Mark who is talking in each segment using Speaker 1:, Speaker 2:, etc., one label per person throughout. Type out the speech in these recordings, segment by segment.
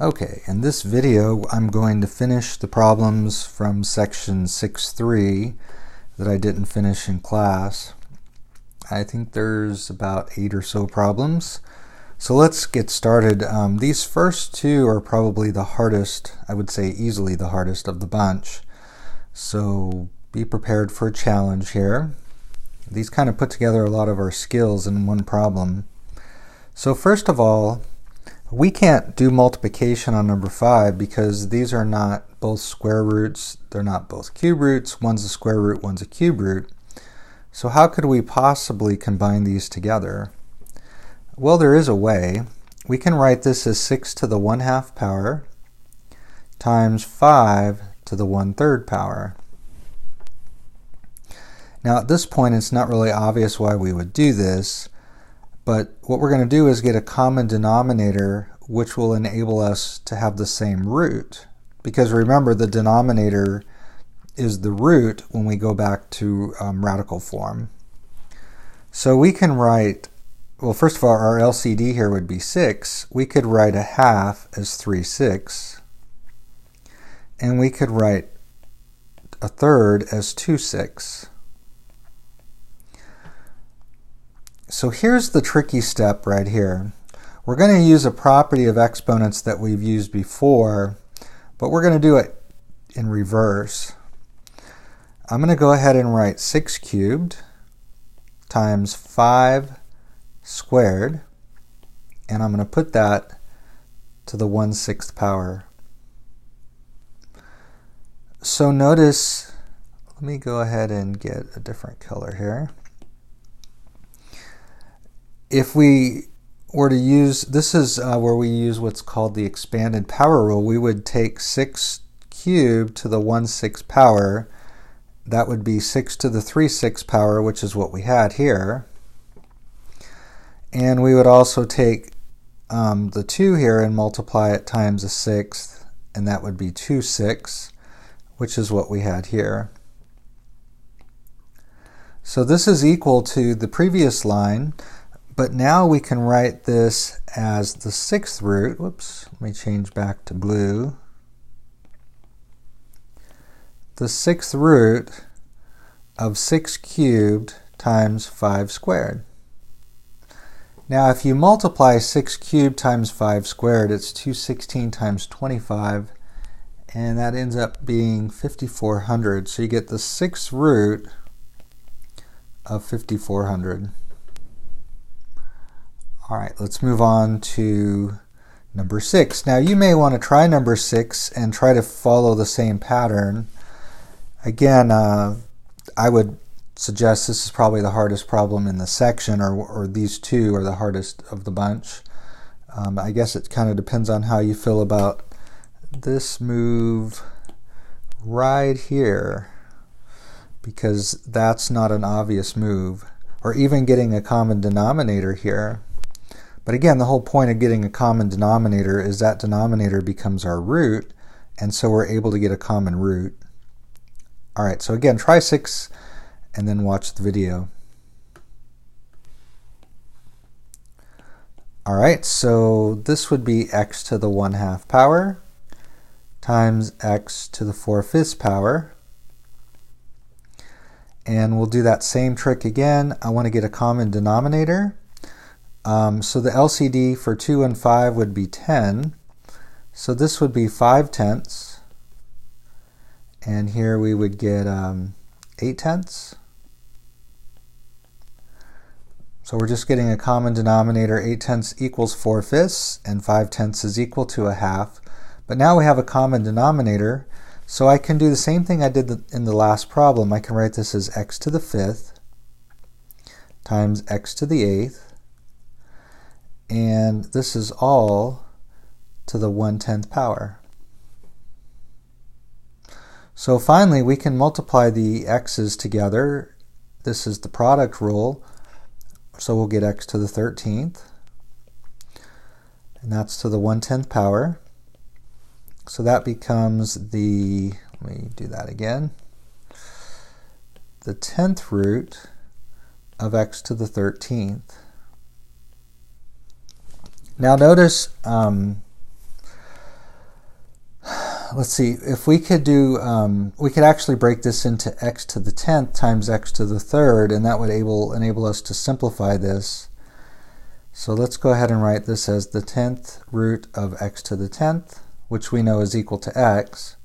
Speaker 1: Okay, in this video I'm going to finish the problems from section 6.3 that I didn't finish in class. I think there's about 8 or so problems. So let's get started. These first two are probably the hardest, I would say easily the hardest of the bunch. So be prepared for a challenge here. These kind of put together a lot of our skills in one problem. So first of all, we can't do multiplication on number 5 because these are not both square roots, they're not both cube roots, one's a square root, one's a cube root. So how could we possibly combine these together? Well, there is a way. We can write this as 6 to the 1/2 power times 5 to the 1/3 power. Now at this point it's not really obvious why we would do this, but what we're going to do is get a common denominator which will enable us to have the same root. Because remember, the denominator is the root when we go back to radical form. So we can write, well, first of all, our LCD here would be 6. We could write 1/2 as 3/6. And we could write 1/3 as 2/6. So here's the tricky step right here. We're going to use a property of exponents that we've used before, but we're going to do it in reverse. I'm going to go ahead and write 6 cubed times 5 squared, and I'm going to put that to the 1/6 power. So notice, let me go ahead and get a different color here. If we were to use, this is where we use what's called the expanded power rule. We would take 6 cubed to the 1/6 power. That would be 6 to the 3/6 power, which is what we had here. And we would also take the 2 here and multiply it times 1/6, and that would be 2/6, which is what we had here. So this is equal to the previous line. But now we can write this as the 6th root. Whoops, let me change back to blue. The 6th root of 6 cubed times 5 squared. Now if you multiply 6 cubed times 5 squared, it's 216 times 25, and that ends up being 5,400. So you get the 6th root of 5,400. All right, let's move on to number 6. Now you may want to try number 6 and try to follow the same pattern. Again, I would suggest this is probably the hardest problem in the section, or these two are the hardest of the bunch. I guess it kind of depends on how you feel about this move right here, because that's not an obvious move, or even getting a common denominator here. But again, the whole point of getting a common denominator is that denominator becomes our root, and so we're able to get a common root. All right, so again, try 6 and then watch the video. All right, so this would be x to the 1/2 power times x to the 4/5 power. And we'll do that same trick again. I want to get a common denominator. So the LCD for 2 and 5 would be 10. So this would be 5/10. And here we would get 8/10. So we're just getting a common denominator. 8/10 equals 4/5, and 5/10 is equal to 1/2. But now we have a common denominator, so I can do the same thing I did in the last problem. I can write this as x to the 5th times x to the 8th. And this is all to the 1/10 power. So finally we can multiply the x's together. This is the product rule. So we'll get x to the 13th. And that's to the 1/10 power. So that becomes the, let me do that again, the 10th root of x to the 13th. Now notice let's see, if we could do, we could actually break this into x to the 10th times x to the 3rd, and that would enable us to simplify this. So let's go ahead and write this as the 10th root of x to the 10th, which we know is equal to x,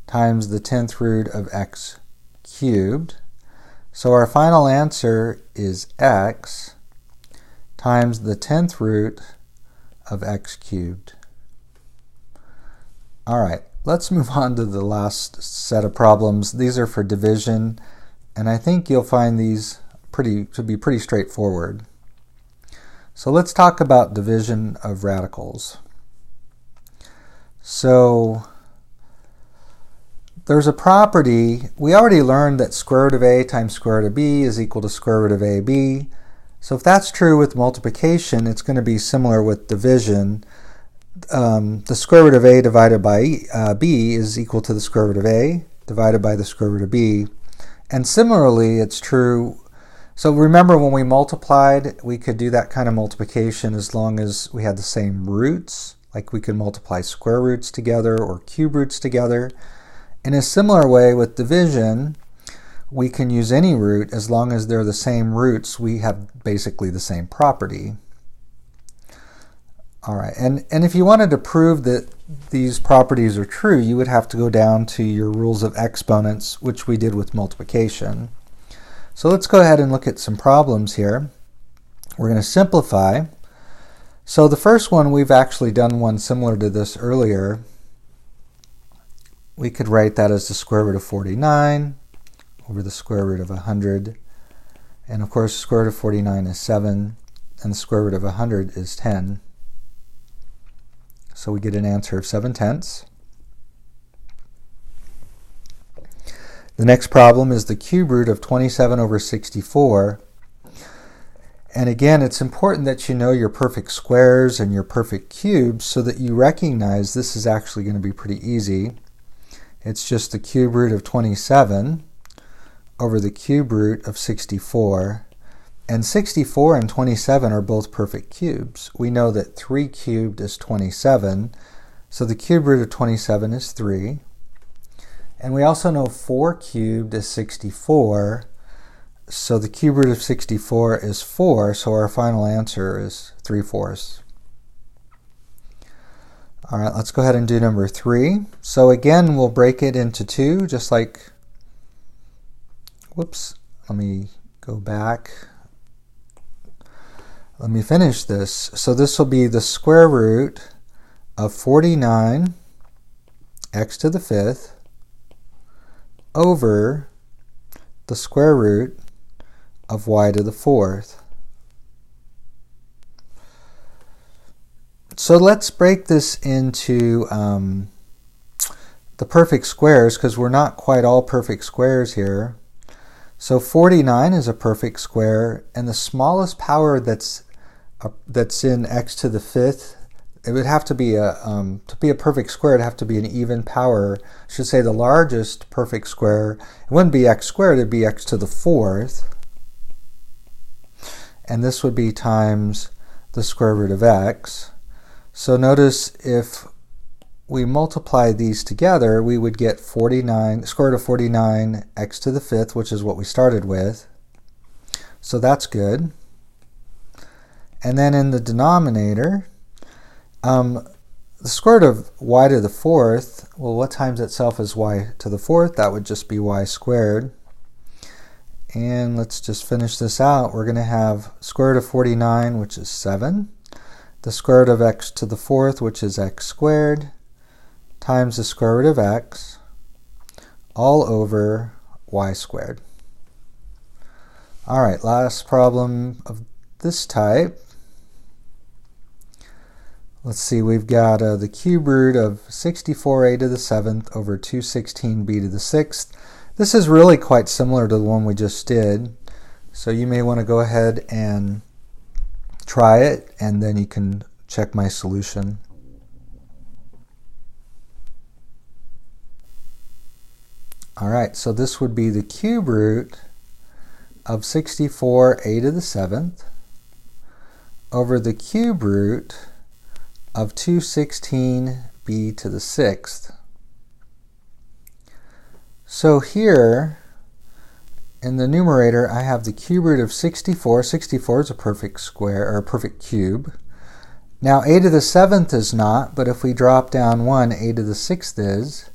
Speaker 1: times the 10th root of x cubed. So our final answer is x times the 10th root of x cubed. All right, let's move on to the last set of problems. These are for division, and I think you'll find these to be pretty straightforward. So let's talk about division of radicals. So there's a property, we already learned that square root of a times square root of b is equal to square root of ab. So if that's true with multiplication, it's going to be similar with division. The square root of a divided by b is equal to the square root of a divided by the square root of b. And similarly, it's true. So remember when we multiplied, we could do that kind of multiplication as long as we had the same roots. Like we could multiply square roots together or cube roots together. In a similar way with division, we can use any root as long as they're the same roots. We have basically the same property. All right, and if you wanted to prove that these properties are true, you would have to go down to your rules of exponents, which we did with multiplication. So let's go ahead and look at some problems here. We're going to simplify. So the first one, we've actually done one similar to this earlier. We could write that as the square root of 49 over the square root of 100. And of course, the square root of 49 is 7, and the square root of 100 is 10. So we get an answer of 7/10. The next problem is the cube root of 27 over 64. And again, it's important that you know your perfect squares and your perfect cubes so that you recognize this is actually going to be pretty easy. It's just the cube root of 27 over the cube root of 64. And 64 and 27 are both perfect cubes. We know that 3 cubed is 27, so the cube root of 27 is 3. And we also know 4 cubed is 64, so the cube root of 64 is 4, so our final answer is 3/4. All right, let's go ahead and do number 3. So again, we'll break it into 2, just like, whoops, let me go back. Let me finish this. So this will be the square root of 49 x to the 5th over the square root of y to the 4th. So let's break this into the perfect squares, because we're not quite all perfect squares here. So 49 is a perfect square, and the smallest power that's in x to the 5th, it would have to be to be a perfect square, it'd have to be an even power. I should say the largest perfect square, it wouldn't be x squared, it'd be x to the 4th. And this would be times the square root of x. So notice if we multiply these together, we would get 49, square root of 49 x to the 5th, which is what we started with. So that's good. And then in the denominator, the square root of y to the 4th, well, what times itself is y to the 4th? That would just be y squared. And let's just finish this out. We're going to have square root of 49, which is 7. The square root of x to the 4th, which is x squared, times the square root of x, all over y squared. All right, last problem of this type. Let's see, we've got the cube root of 64a to the 7th over 216b to the 6th. This is really quite similar to the one we just did, so you may want to go ahead and try it, and then you can check my solution. All right, so this would be the cube root of 64a to the 7th over the cube root of 216b to the 6th. So here in the numerator, I have the cube root of 64. 64 is a perfect square, or a perfect cube. Now a to the 7th is not, but if we drop down 1, a to the 6th is,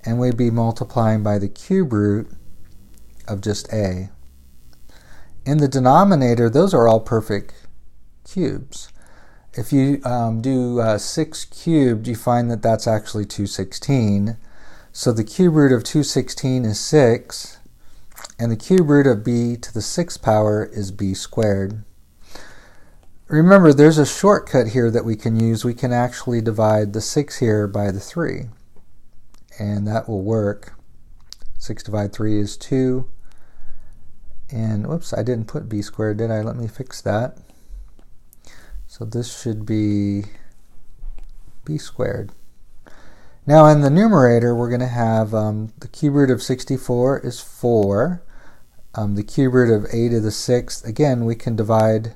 Speaker 1: and we'd be multiplying by the cube root of just a. In the denominator, those are all perfect cubes. If you do 6 cubed, you find that that's actually 216. So the cube root of 216 is 6, and the cube root of b to the 6th power is b squared. Remember, there's a shortcut here that we can use. We can actually divide the 6 here by the 3, and that will work. 6 divided 3 is 2, and whoops, I didn't put b squared, did I? Let me fix that. So this should be b squared. Now in the numerator, we're going to have the cube root of 64 is 4. The cube root of a to the 6th, again, we can divide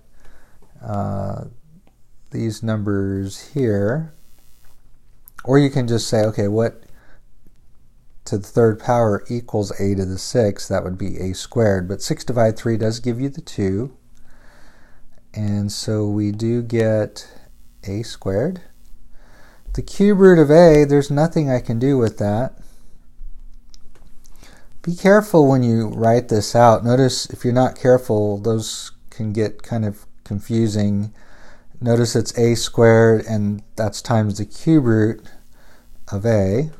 Speaker 1: these numbers here. Or you can just say, okay, what to the 3rd power equals a to the 6th? That would be a squared. But 6 divided 3 does give you the 2. And so we do get a squared. The cube root of a, there's nothing I can do with that. Be careful when you write this out. Notice if you're not careful, those can get kind of confusing. Notice it's a squared, and that's times the cube root of a.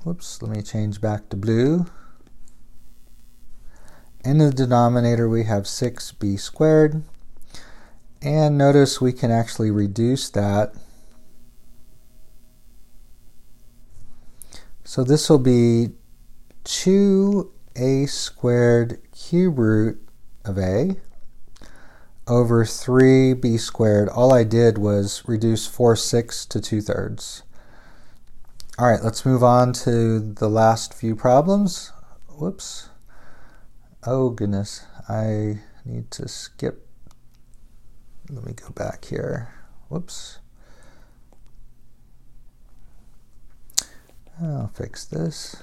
Speaker 1: Whoops, let me change back to blue. In the denominator, we have 6b squared. And notice we can actually reduce that. So this will be 2a squared cube root of a over 3b squared. All I did was reduce 4/6 to 2/3. All right, let's move on to the last few problems. Whoops. Oh goodness, I need to skip. Let me go back here. Whoops. I'll fix this.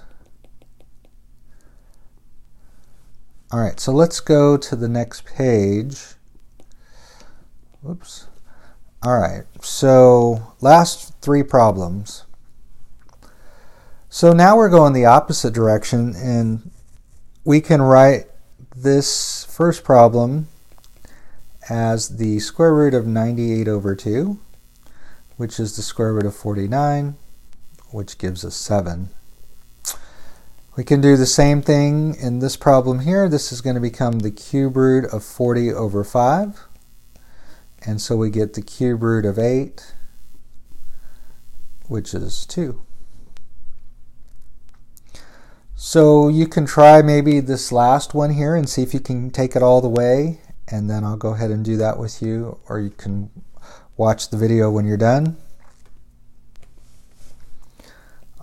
Speaker 1: All right, so let's go to the next page. Whoops. All right, so last 3 problems. So now we're going the opposite direction, and we can write this first problem as the square root of 98 over 2, which is the square root of 49, which gives us 7. We can do the same thing in this problem here. This is going to become the cube root of 40 over 5. And so we get the cube root of 8, which is 2. So you can try maybe this last one here and see if you can take it all the way, and then I'll go ahead and do that with you, or you can watch the video when you're done.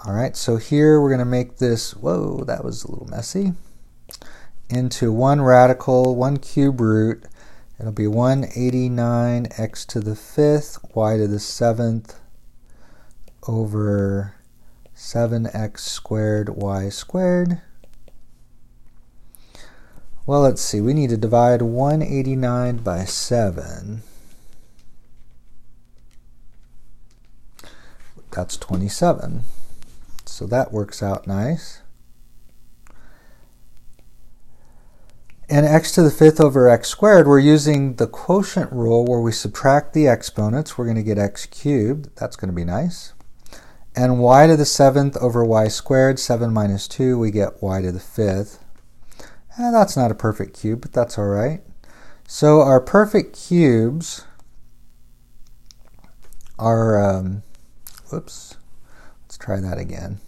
Speaker 1: All right, so here we're going to make this, whoa, that was a little messy, into one radical, one cube root. It'll be 189 x to the 5th, y to the 7th, over 7x squared y squared. Well, let's see, we need to divide 189 by 7. That's 27. So that works out nice. And x to the 5th over x squared, we're using the quotient rule where we subtract the exponents. We're going to get x cubed. That's going to be nice. And y to the 7th over y squared, 7 minus 2, we get y to the 5th. And that's not a perfect cube, but that's all right. So our perfect cubes are, whoops, let's try that again.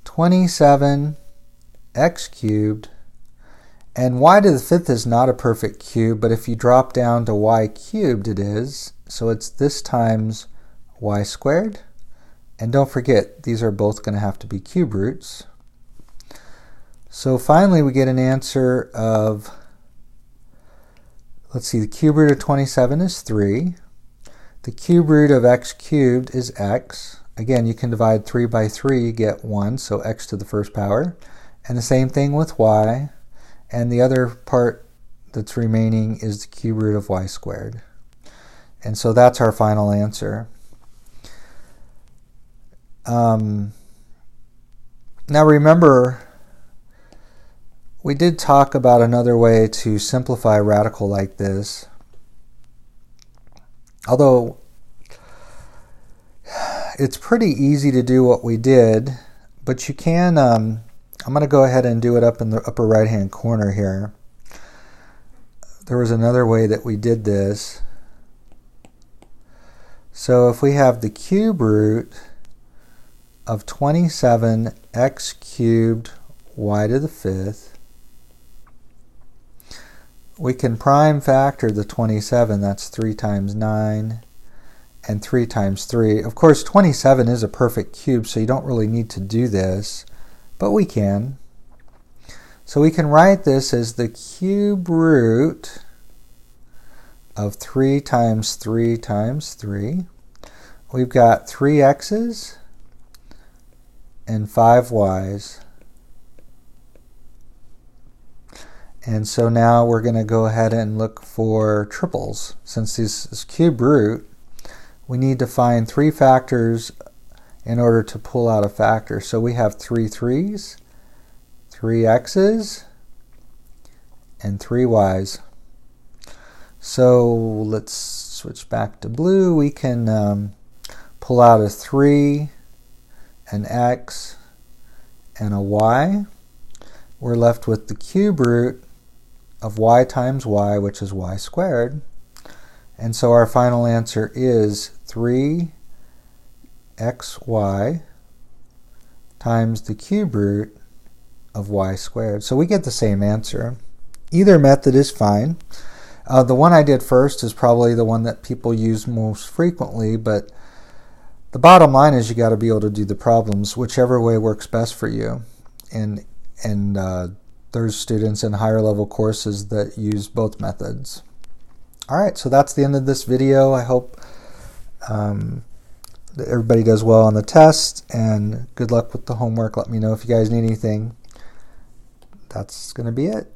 Speaker 1: 27 x cubed, and y to the 5th is not a perfect cube, but if you drop down to y cubed it is, so it's this times y squared. And don't forget, these are both going to have to be cube roots. So finally we get an answer of, let's see, the cube root of 27 is 3. The cube root of x cubed is x. again, you can divide 3 by 3, get 1, so x to the first power. And the same thing with y. And the other part that's remaining is the cube root of y squared. And so that's our final answer. Now remember, we did talk about another way to simplify a radical like this. Although it's pretty easy to do what we did, but you can, I'm going to go ahead and do it up in the upper right hand corner here. There was another way that we did this. So if we have the cube root of 27x cubed y to the 5th, we can prime factor the 27, that's 3 times 9, and 3 times 3. Of course, 27 is a perfect cube, so you don't really need to do this, but we can. So we can write this as the cube root of 3 times 3 times 3. We've got 3 x's and 5 y's. And so now we're going to go ahead and look for triples. Since this is cube root, we need to find 3 factors in order to pull out a factor. So we have 3 3's, 3 x's, and 3 y's. So let's switch back to blue. We can pull out a 3, an x, and a y. We're left with the cube root of y times y, which is y squared. And so our final answer is 3xy times the cube root of y squared. So we get the same answer. Either method is fine. The one I did first is probably the one that people use most frequently, but the bottom line is you got to be able to do the problems whichever way works best for you. And there's students in higher level courses that use both methods. Alright, so that's the end of this video. I hope that everybody does well on the test, and good luck with the homework. Let me know if you guys need anything. That's going to be it.